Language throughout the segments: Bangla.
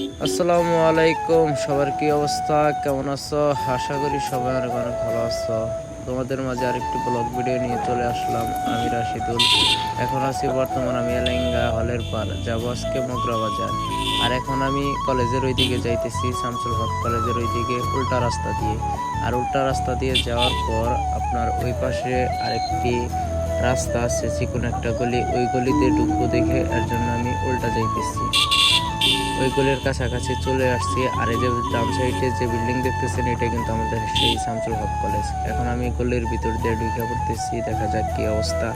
আসসালামু আলাইকুম, সবার কি অবস্থা, কেমন আছো? আশা করি সবাই অনেক অনেক ভালো আছো। তোমাদের মাঝে আরেকটি ব্লগ ভিডিও নিয়ে চলে আসলাম। আমি রাশিদুল। এখন আছি বর্তমান আমি এলেঙ্গা হলের পার, যাবো আজকে মগরা বাজার। আর এখন আমি কলেজের ওই দিকে যাইতেছি, শামসুল হক কলেজের ওই দিকে উল্টা রাস্তা দিয়ে। আর উল্টা রাস্তা দিয়ে যাওয়ার পর আপনার ওই পাশে আরেকটি রাস্তা আছে, চিকন একটা গলি, ওই গলিতে ঢুকবো দেখে এর জন্য আমি উল্টা যাইতেছি। ওই গলির কাছাকাছি চলে আসছি। আর এই যে ডান সাইডে যে বিল্ডিং দেখতেছেন, এটা কিন্তু আমাদের সেই শামসুল হক কলেজ। এখন আমি গলির ভিতর দিয়ে ঢুকে পড়তেছি, দেখা যাক কি অবস্থা।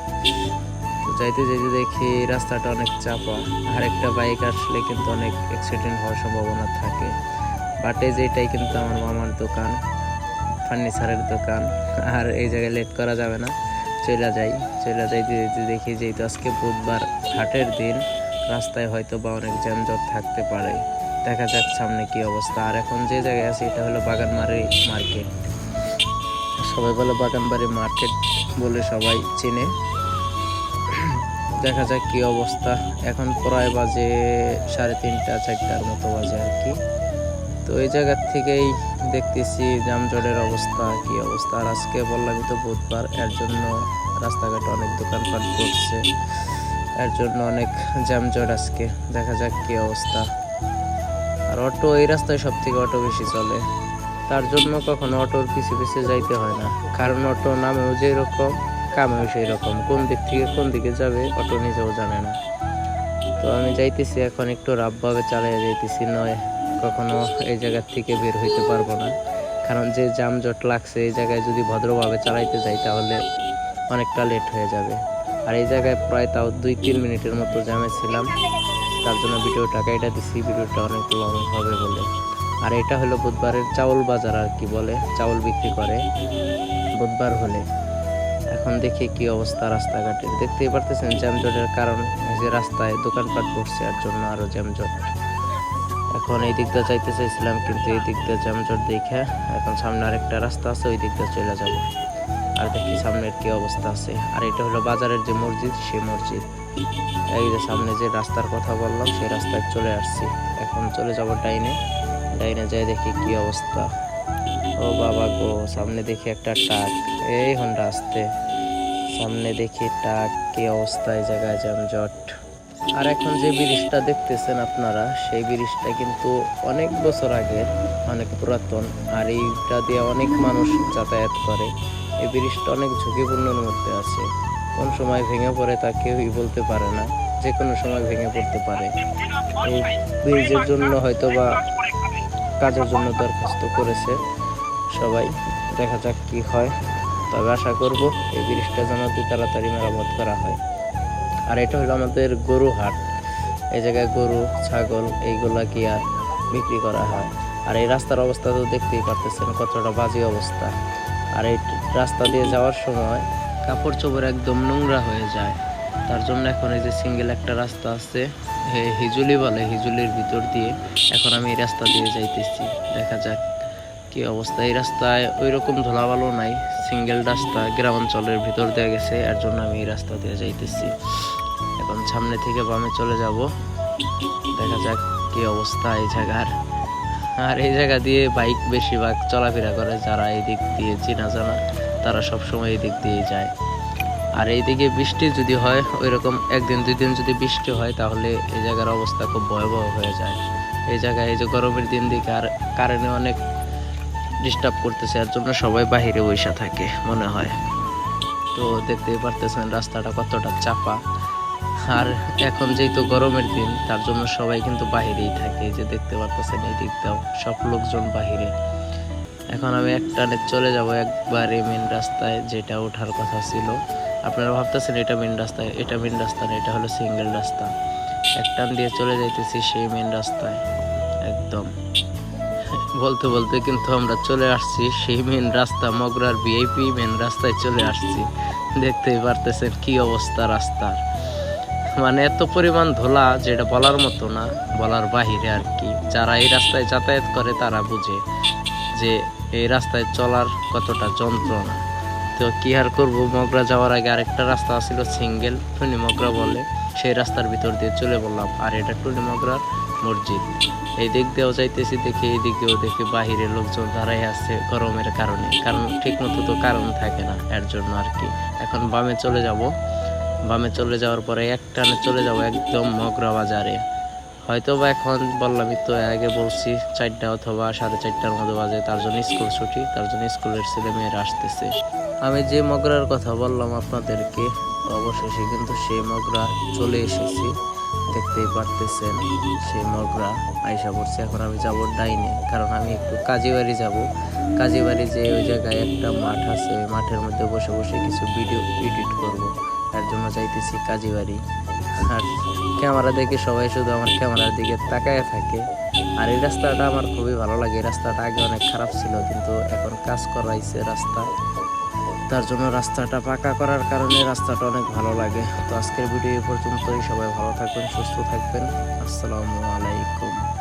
তো যাইতে যাইতে দেখি রাস্তাটা অনেক চাপা, আর একটা বাইক আসলে কিন্তু অনেক অ্যাক্সিডেন্ট হওয়ার সম্ভাবনা থাকে। বাটে যেটাই কিন্তু আমার মামার দোকান, ফার্নিচারের দোকান। আর এই জায়গায় লেট করা যাবে না, চলে যাইতে যেতে দেখি যেহেতু আজকে বুধবার, হাটের দিন, রাস্তায় হয়তো বা অনেক যানজট থাকতে পারে। দেখা যাক সামনে কি অবস্থা। আর এখন যে জায়গায় আছে এটা হলো বাগানবাড়ি মার্কেট। সবাই বলে বাগানবাড়ি মার্কেট বলে সবাই চিনে। দেখা যাক কি অবস্থা। এখন প্রায় বাজে 3:30-4টার মতো বাজে আর কি। তো এই জায়গার থেকেই দেখতেছি যানজটের অবস্থা কি অবস্থা। আর আজকে বললামই তো বুধবার, এর জন্য রাস্তাঘাটে অনেক দোকানপাট করছে, এর জন্য অনেক যানজট আজকে। দেখা যাক কি অবস্থা। আর অটো এই রাস্তায় সব থেকে অটো বেশি চলে, তার জন্য কখনো অটোর পিছে পিছে যাইতে হয় না। কারণ অটো নামেও যেই রকম, কামেও সেই রকম, কোন দিক থেকে কোন দিকে যাবে অটো নিজেও জানে না। তো আমি যাইতেছি এখন একটু রাফভাবে চালিয়ে যাইতেছি, নয় কখনো এই জায়গার থেকে বের হইতে পারবো না। কারণ যে যানজট লাগছে, এই জায়গায় যদি ভদ্রভাবে চালাইতে যাই তাহলে অনেকটা লেট হয়ে যাবে। আর এই জায়গায় প্রায় তাও 2-3 মিনিটের মতো জ্যামে ছিলাম, তার জন্য ভিডিওটা কেটে দিছি, ভিডিওটা অনেক লং হবে বলে। আর এটা হলো বুধবারের চাউল বাজার আর কি বলে, চাউল বিক্রি করে বুধবার হলে। এখন দেখি কি অবস্থা রাস্তাঘাটের, দেখতেই পারতেছেন জ্যামজটের কারণ, এই যে রাস্তায় দোকানপাট পড়ছে এর জন্য আরো জ্যামজট। এখন এই দিকটা চাইতে চাইছিলাম, কিন্তু এই দিকটা জ্যামজট দেখে এখন সামনে আরেকটা রাস্তা আছে, ওই দিকটা চলে যাব। আর দেখি সামনের কি অবস্থা আছে। আর এটা হলো বাজারের যে মসজিদ, সেই মসজিদ। এই যে সামনে যে রাস্তার কথা বললাম, সেই রাস্তায় চলে আসছি। এখন চলে যাব ডাইনে। ডাইনে যাই দেখি কি অবস্থা। ও বাবা গো, সামনে দেখি একটা ট্রাক, এই হন্ডা আসতে। সামনে দেখি ট্রাক, কি অবস্থা, এই জায়গায় যানজট। আর এখন যে ব্রিজটা দেখতেছেন আপনারা, সেই ব্রিজটা কিন্তু অনেক বছর আগের, অনেক পুরাতন। আর এইটা দিয়ে অনেক মানুষ যাতায়াত করে। এই ব্রিজটা অনেক ঝুঁকিপূর্ণের মধ্যে আছে, কোন সময় ভেঙে পড়ে তা কেউই বলতে পারে না, যে কোনো সময় ভেঙে পড়তে পারে। এই ব্রিজের জন্য হয়তো বা কাজের জন্য দরখাস্ত করেছে সবাই, দেখা যাক কি হয়। তবে আশা করব এই ব্রিজটা যেন তাড়াতাড়ি মেরামত করা হয়। আর এটা হলো আমাদের গরু হাট, এই জায়গায় গরু ছাগল এইগুলা কি আর বিক্রি করা হয়। আর এই রাস্তার অবস্থা তো দেখতেই পারতেছেন কতটা বাজে অবস্থা। আর এই রাস্তা দিয়ে যাওয়ার সময় কাপড় চোপড় একদম নোংরা হয়ে যায়। তার জন্য এখন এই যে সিঙ্গেল একটা রাস্তা আছে, হিজুলি বলে, হিজুলির ভিতর দিয়ে এখন আমি এই রাস্তা দিয়ে যাইতেছি। দেখা যাক কি অবস্থা। এই রাস্তায় ওই রকম ধুলাবালু নাই, সিঙ্গেল রাস্তা, গ্রামাঞ্চলের ভিতর দিয়ে গেছে, এর জন্য আমি এই রাস্তা দিয়ে যাইতেছি। এখন সামনে থেকে বামে চলে যাব, দেখা যাক কি অবস্থা এই জায়গার। আর এই জায়গা দিয়ে বাইক বেশিরভাগ চলাফেরা করে, যারা এই দিক দিয়ে চেনা জানা তারা সবসময় এই দিক দিয়ে যায়। আর এইদিকে বৃষ্টি যদি হয়, ওই রকম 1-2 দিন যদি বৃষ্টি হয়, তাহলে এই জায়গার অবস্থা খুব ভয়াবহ হয়ে যায়। এই জায়গায় এই যে গরমের দিন দিকে আর কারেন্টে অনেক ডিস্টার্ব করতেছে, এর জন্য সবাই বাহিরে বসে থাকে মনে হয়। তো দেখতেই পারতেছেন রাস্তাটা কতটা চাপা। আর এখন যেহেতু গরমের দিন, তার জন্য সবাই কিন্তু বাহিরেই থাকে, যে দেখতে পারতেছেন এই দিকটাও সব লোকজন বাহিরে। এখন আমি একটানে চলে যাব একবারে মেন রাস্তায়, যেটা ওঠার কথা ছিল। আপনারা ভাবতেছেন এটা মেন রাস্তায়, এটা মেন রাস্তা না, এটা হলো সিঙ্গেল রাস্তা। একটান দিয়ে চলে যাইতেছি সেই মেন রাস্তায় একদম। বলতে বলতে কিন্তু আমরা চলে আসছি সেই মেন রাস্তা, মগরার ভিআইপি মেন রাস্তায় চলে আসছি। দেখতেই পারতেছেন কি অবস্থা রাস্তার, মানে এত পরিমাণ ধোলা যেটা বলার মতো না, বলার বাহিরে আর কি। যারা এই রাস্তায় যাতায়াত করে তারা বুঝে যে এই রাস্তায় চলার কতটা যন্ত্রণা। তো কি আর করবো, মগরা যাওয়ার আগে আরেকটা রাস্তা ছিল সিঙ্গেল, টুনি মগরা বলে, সেই রাস্তার ভিতর দিয়ে চলে বললাম। আর এটা টুনি মগরার মসজিদ। এই দিক দিয়েও যাইতেছি, দেখি এই দিক দিয়েও দেখি বাহিরে লোকজন দাঁড়াই আছে গরমের কারণে, কারণ ঠিক মতো তো কারণ থাকে না, এর জন্য আর কি। এখন বামে চলে যাব, বামে চলে যাওয়ার পরে এক টানে চলে যাব একদম মগরা বাজারে। হয়তো বা এখন বললামই তো, আগে বলছি 4টা অথবা 4:30টার মধ্যে বাজে, তার জন্য স্কুল ছুটি, তার জন্য স্কুলের ছেলে মেয়েরা আসতেছে। আমি যে মগরার কথা বললাম আপনাদেরকে, অবশেষে কিন্তু সেই মগরা চলে এসেছি, দেখতেই পারতেছেন সেই মগরা আইসা পড়ছে। এখন আমি যাব ডাইনে, কারণ আমি একটু কাজীবাড়ি যাব। কাজীবাড়ি যে ওই জায়গায় একটা মাঠ আছে, ওই মাঠের মধ্যে বসে বসে কিছু ভিডিও এডিট করব, তার জন্য যাইতেছি কাজীবাড়ি। আর ক্যামেরা দেখে সবাই শুধু আমার ক্যামেরার দিকে তাকায় থাকে। আর এই রাস্তাটা আমার খুবই ভালো লাগে। এই রাস্তাটা আগে অনেক খারাপ ছিল, কিন্তু এখন কাজ করাইছে রাস্তা, তার জন্য রাস্তাটা পাকা করার কারণে রাস্তাটা অনেক ভালো লাগে। তো আজকের ভিডিও এই পর্যন্তই। সবাই ভালো থাকবেন, সুস্থ থাকবেন। আসসালামু আলাইকুম।